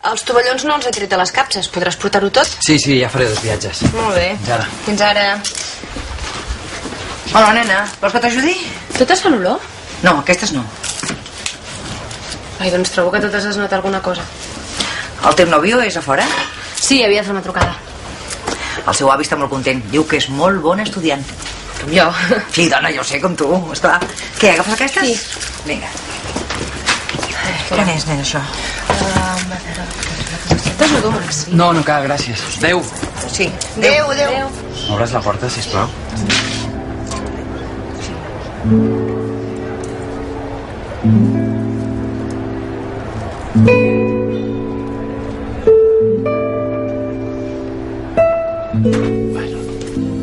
Els tovallons no els he tret a les capses. Podràs portar-ho tot? Sí, ja faré 2 viatges. Molt bé. Fins ara. Fins ara. Hola, nena. Vols que t'ajudi? Totes fan olor? No, aquestes no. Ai, doncs trobo que totes es nota alguna cosa. El teu nòvio és a fora? Sí, havia de fer una trucada. El seu avi està molt content. Diu que és molt bon estudiant. Com jo. Sí, dona, jo sé, com tu, esclar. Què, agafes aquestes? Sí. Vinga. Què n'és, nena, això? Aquestes no dumen, sí. No cal, gràcies. Adéu. Sí. Adéu. M'obres la porta, sisplau?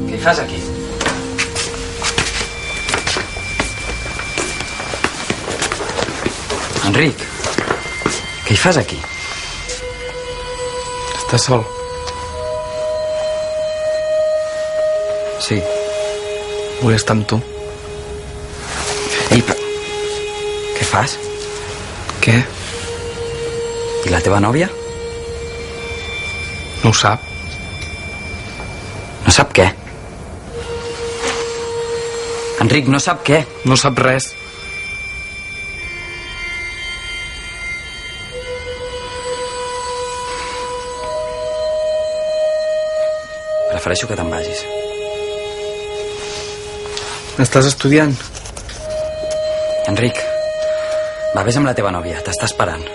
Què hi fas aquí? Enric, què hi fas aquí? Estàs sol? Sí. Vull estar amb tu. Ei, però... Què fas? Què? I la teva nòvia? No ho sap. No sap què? Enric, no sap què? No sap res. Prefereixo que te'n vagis. Estàs estudiant? Enric, va, vés amb la teva nòvia, t'està esperant.